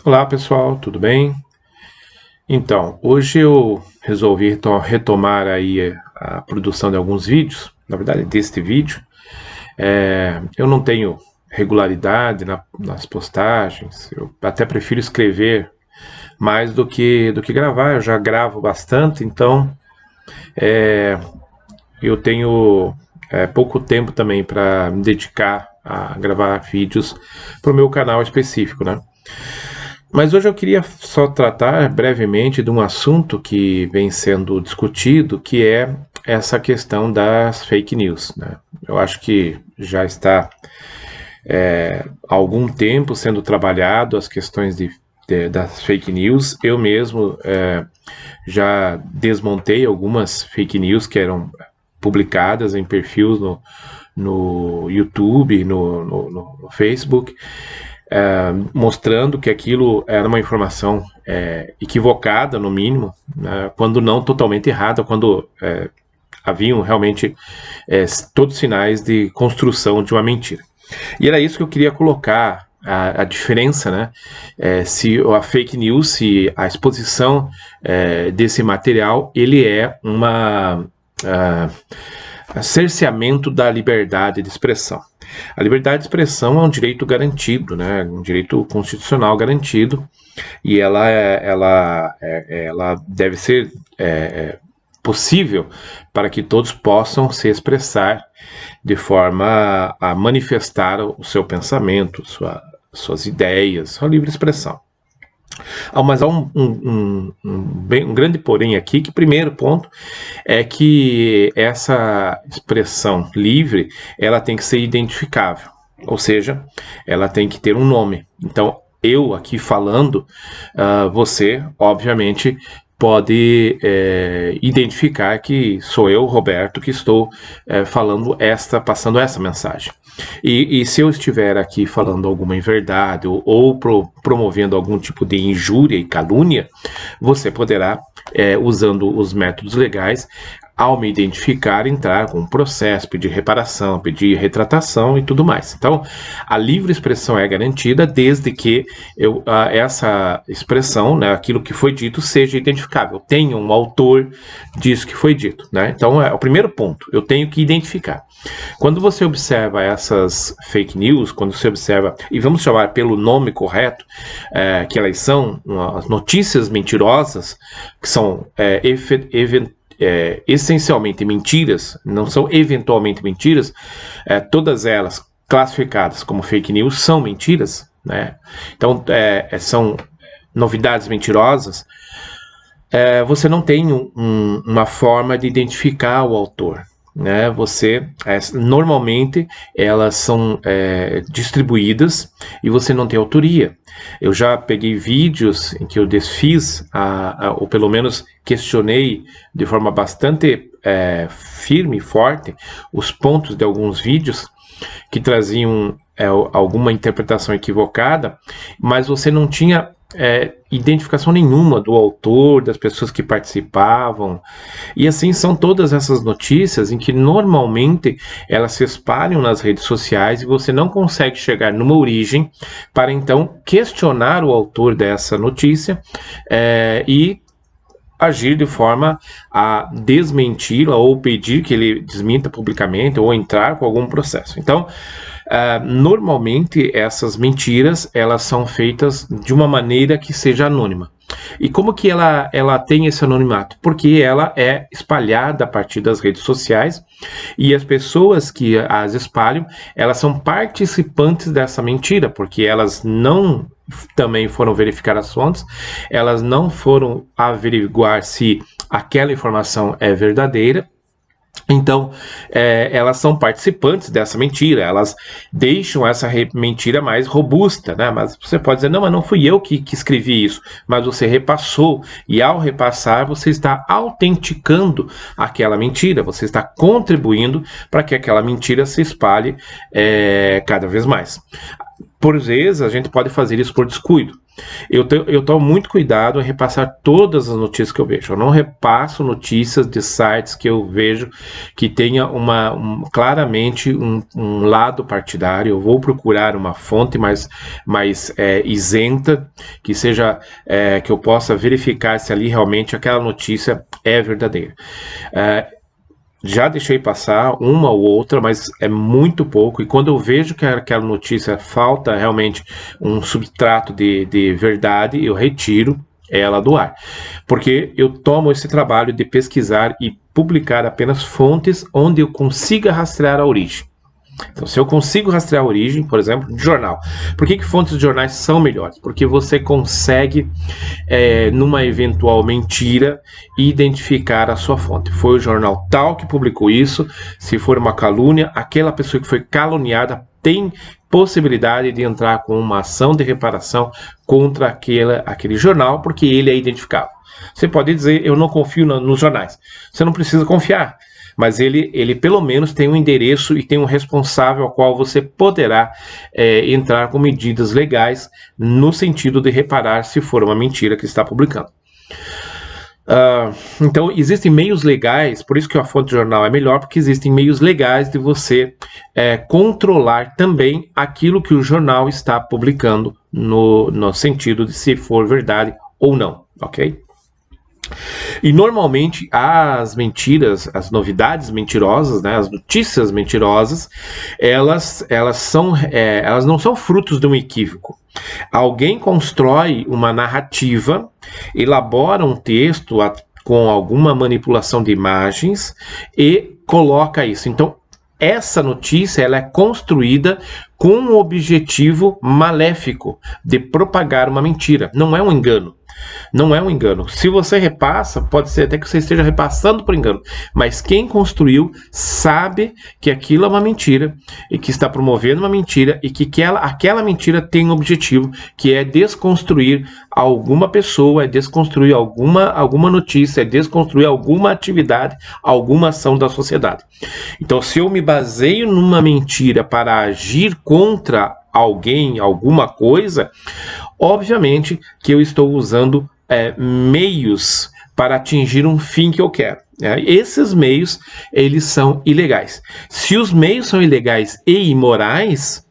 Olá pessoal, tudo bem? Então, hoje eu resolvi retomar aí a produção de alguns vídeos, na verdade deste vídeo. Eu não tenho regularidade nas postagens, eu até prefiro escrever mais do que gravar, eu já gravo bastante, então eu tenho pouco tempo também para me dedicar a gravar vídeos para o meu canal específico, né? Mas hoje eu queria só tratar brevemente de um assunto que vem sendo discutido, que é essa questão das fake news, né? Eu acho que já está há algum tempo sendo trabalhado as questões das fake news. Eu mesmo já desmontei algumas fake news que eram publicadas em perfis no YouTube, no Facebook, mostrando que aquilo era uma informação equivocada, no mínimo, né, quando não totalmente errada, quando haviam realmente todos os sinais de construção de uma mentira. E era isso que eu queria colocar, a diferença, né? Se a fake news, se a exposição desse material, ele é uma cerceamento da liberdade de expressão. A liberdade de expressão é um direito garantido, né? Um direito constitucional garantido, e ela deve ser possível para que todos possam se expressar de forma a manifestar o seu pensamento, suas ideias, sua livre expressão. Mas há um grande porém aqui, que primeiro ponto é que essa expressão livre, ela tem que ser identificável, ou seja, ela tem que ter um nome. Então, eu aqui falando, você, obviamente, pode identificar que sou eu, Roberto, que estou passando essa mensagem. E se eu estiver aqui falando alguma inverdade ou promovendo algum tipo de injúria e calúnia, você poderá, usando os métodos legais, ao me identificar, entrar com um processo, pedir reparação, pedir retratação e tudo mais. Então, a livre expressão é garantida desde que essa expressão, né, aquilo que foi dito, seja identificável. Tenha um autor disso que foi dito, né? Então, é o primeiro ponto, eu tenho que identificar. Quando você observa essas fake news, quando você observa, e vamos chamar pelo nome correto, que elas são as notícias mentirosas, que são essencialmente mentiras, não são eventualmente mentiras, todas elas classificadas como fake news são mentiras, né? Então, são novidades mentirosas. Você não tem uma forma de identificar o autor, né? Normalmente elas são distribuídas e você não tem autoria. Eu já peguei vídeos em que eu desfiz, ou pelo menos questionei de forma bastante firme e forte os pontos de alguns vídeos que traziam alguma interpretação equivocada, mas você não tinha identificação nenhuma do autor, das pessoas que participavam. E assim são todas essas notícias em que normalmente elas se espalham nas redes sociais e você não consegue chegar numa origem para então questionar o autor dessa notícia e agir de forma a desmenti-la ou pedir que ele desminta publicamente ou entrar com algum processo. Então, normalmente essas mentiras elas são feitas de uma maneira que seja anônima. E como que ela tem esse anonimato? Porque ela é espalhada a partir das redes sociais e as pessoas que as espalham, elas são participantes dessa mentira, porque elas não também foram verificar as fontes, elas não foram averiguar se aquela informação é verdadeira. Então, elas são participantes dessa mentira, elas deixam essa mentira mais robusta, né? Mas você pode dizer, não, mas não fui eu que escrevi isso, mas você repassou, e ao repassar você está autenticando aquela mentira, você está contribuindo para que aquela mentira se espalhe cada vez mais. Por vezes, a gente pode fazer isso por descuido. eu tomo muito cuidado em repassar todas as notícias que eu vejo. Eu não repasso notícias de sites que eu vejo que tenha claramente um lado partidário. Eu vou procurar uma fonte mais isenta, que seja que eu possa verificar se ali realmente aquela notícia é verdadeira. Já deixei passar uma ou outra, mas é muito pouco, e quando eu vejo que aquela notícia falta realmente um substrato de verdade, eu retiro ela do ar, porque eu tomo esse trabalho de pesquisar e publicar apenas fontes onde eu consiga rastrear a origem. Então, se eu consigo rastrear a origem, por exemplo, de jornal. Por que fontes de jornais são melhores? Porque você consegue, numa eventual mentira, identificar a sua fonte. Foi o jornal tal que publicou isso. Se for uma calúnia, aquela pessoa que foi caluniada tem possibilidade de entrar com uma ação de reparação contra aquele jornal, porque ele é identificável. Você pode dizer, eu não confio nos jornais. Você não precisa confiar. Mas ele pelo menos tem um endereço e tem um responsável ao qual você poderá entrar com medidas legais no sentido de reparar se for uma mentira que está publicando. Então, existem meios legais, por isso que a fonte de jornal é melhor, porque existem meios legais de você controlar também aquilo que o jornal está publicando no sentido de se for verdade ou não, ok? E normalmente as mentiras, as novidades mentirosas, né, as notícias mentirosas, elas não são frutos de um equívoco. Alguém constrói uma narrativa, elabora um texto com alguma manipulação de imagens e coloca isso. Então, essa notícia ela é construída com um objetivo maléfico de propagar uma mentira. Não é um engano. Não é um engano. Se você repassa, pode ser até que você esteja repassando por engano, mas quem construiu sabe que aquilo é uma mentira e que está promovendo uma mentira e que aquela mentira tem um objetivo, que é desconstruir alguma pessoa, é desconstruir alguma notícia, é desconstruir alguma atividade, alguma ação da sociedade. Então, se eu me baseio numa mentira para agir contra alguém, alguma coisa, obviamente que eu estou usando meios para atingir um fim que eu quero. Esses meios, eles são ilegais. Se os meios são ilegais e imorais,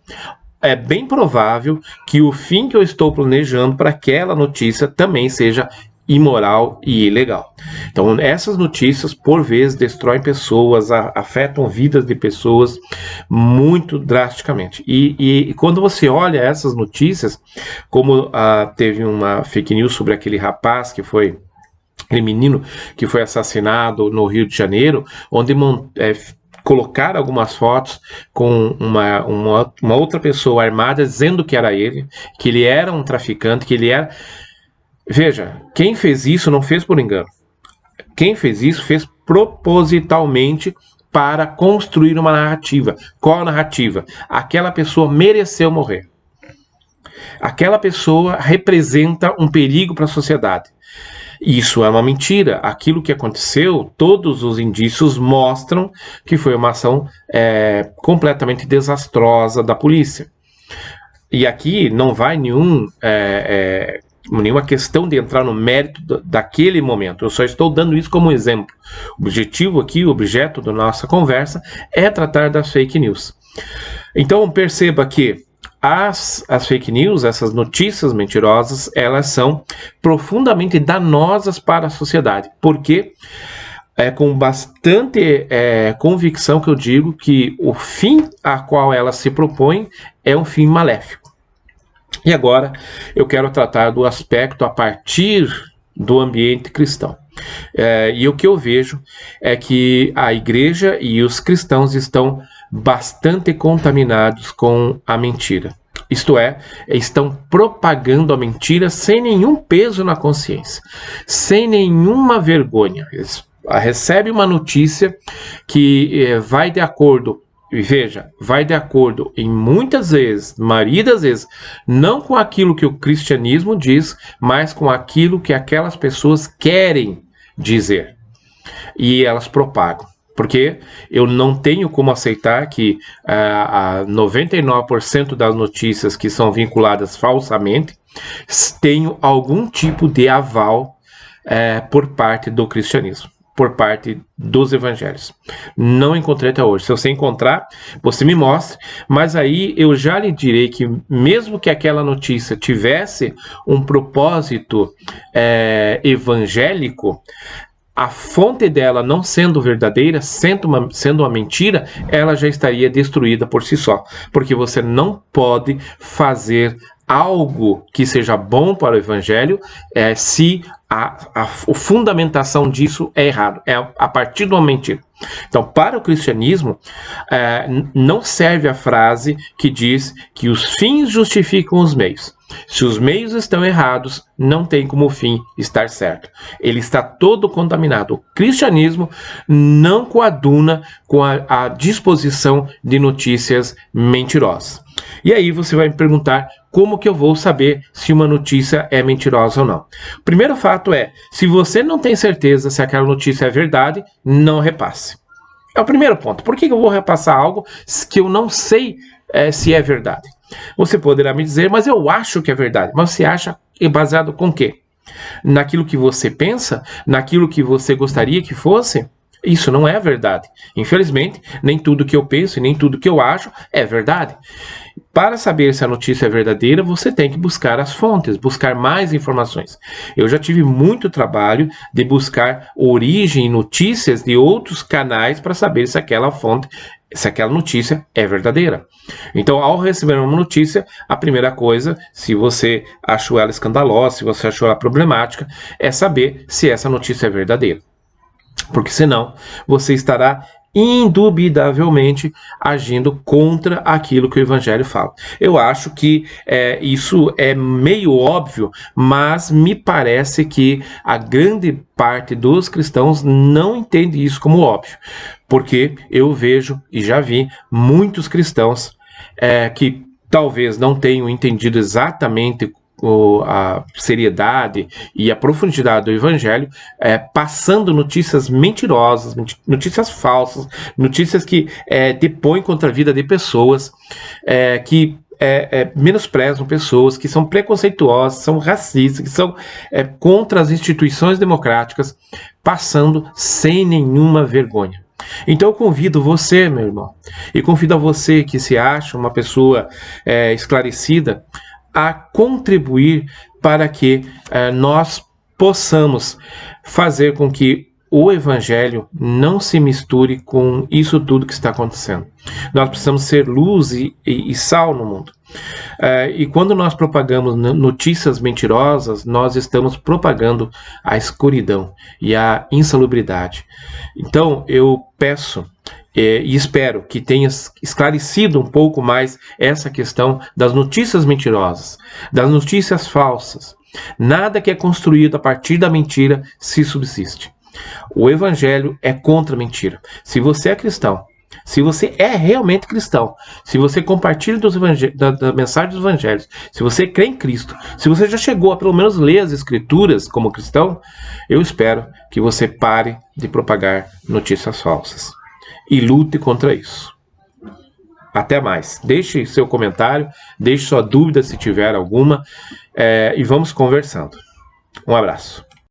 é bem provável que o fim que eu estou planejando para aquela notícia também seja imoral e ilegal. Então, essas notícias, por vezes, destroem pessoas, afetam vidas de pessoas muito drasticamente. E quando você olha essas notícias, como teve uma fake news sobre aquele menino que foi assassinado no Rio de Janeiro, onde colocaram algumas fotos com uma outra pessoa armada, dizendo que era ele, que ele era um traficante, que ele era... Veja, quem fez isso não fez por engano. Quem fez isso fez propositalmente para construir uma narrativa. Qual a narrativa? Aquela pessoa mereceu morrer. Aquela pessoa representa um perigo para a sociedade. Isso é uma mentira. Aquilo que aconteceu, todos os indícios mostram que foi uma ação completamente desastrosa da polícia. E aqui não vai nenhuma questão de entrar no mérito daquele momento. Eu só estou dando isso como exemplo. O objetivo aqui, o objeto da nossa conversa é tratar das fake news. Então perceba que as fake news, essas notícias mentirosas, elas são profundamente danosas para a sociedade. Porque é com bastante convicção que eu digo que o fim a qual elas se propõem é um fim maléfico. E agora eu quero tratar do aspecto a partir do ambiente cristão. E o que eu vejo é que a igreja e os cristãos estão bastante contaminados com a mentira. Isto é, estão propagando a mentira sem nenhum peso na consciência, sem nenhuma vergonha. Eles recebem uma notícia que vai de acordo... Veja, vai de acordo em muitas vezes, maioria das vezes, não com aquilo que o cristianismo diz, mas com aquilo que aquelas pessoas querem dizer. E elas propagam. Porque eu não tenho como aceitar que 99% das notícias que são vinculadas falsamente tenham algum tipo de aval por parte do cristianismo, por parte dos evangelhos. Não encontrei até hoje. Se você encontrar, você me mostre, mas aí eu já lhe direi que mesmo que aquela notícia tivesse um propósito evangélico, a fonte dela não sendo verdadeira, sendo uma mentira, ela já estaria destruída por si só. Porque você não pode fazer algo que seja bom para o evangelho se a fundamentação disso é errado, é a partir de uma mentira. Então, para o cristianismo, não serve a frase que diz que os fins justificam os meios. Se os meios estão errados, não tem como o fim estar certo. Ele está todo contaminado. O cristianismo não coaduna com a disposição de notícias mentirosas. E aí você vai me perguntar como que eu vou saber se uma notícia é mentirosa ou não. O primeiro fato é, se você não tem certeza se aquela notícia é verdade, não repasse. É o primeiro ponto. Por que eu vou repassar algo que eu não sei se é verdade? Você poderá me dizer, mas eu acho que é verdade. Mas você acha baseado com o quê? Naquilo que você pensa? Naquilo que você gostaria que fosse? Isso não é verdade. Infelizmente, nem tudo que eu penso e nem tudo que eu acho é verdade. Para saber se a notícia é verdadeira, você tem que buscar as fontes, buscar mais informações. Eu já tive muito trabalho de buscar origem e notícias de outros canais para saber se aquela fonte, se aquela notícia é verdadeira. Então, ao receber uma notícia, a primeira coisa, se você achou ela escandalosa, se você achou ela problemática, é saber se essa notícia é verdadeira. Porque senão você estará indubitavelmente agindo contra aquilo que o evangelho fala. Eu acho que isso é meio óbvio, mas me parece que a grande parte dos cristãos não entende isso como óbvio, porque eu vejo e já vi muitos cristãos que talvez não tenham entendido exatamente a seriedade e a profundidade do evangelho, passando notícias mentirosas, notícias falsas, notícias que depõem contra a vida de pessoas, que menosprezam pessoas, que são preconceituosas, são racistas, que são contra as instituições democráticas, passando sem nenhuma vergonha. Então eu convido você, meu irmão, e convido a você que se acha uma pessoa esclarecida, a contribuir para que nós possamos fazer com que o evangelho não se misture com isso tudo que está acontecendo. Nós precisamos ser luz e sal no mundo. E quando nós propagamos notícias mentirosas, nós estamos propagando a escuridão e a insalubridade. Então eu peço e espero que tenha esclarecido um pouco mais essa questão das notícias mentirosas, das notícias falsas. Nada que é construído a partir da mentira se subsiste. O evangelho é contra a mentira. Se você é cristão, se você é realmente cristão, se você compartilha da mensagem dos evangelhos, se você crê em Cristo, se você já chegou a pelo menos ler as escrituras como cristão, eu espero que você pare de propagar notícias falsas e lute contra isso. Até mais. Deixe seu comentário, deixe sua dúvida se tiver alguma, e vamos conversando. Um abraço.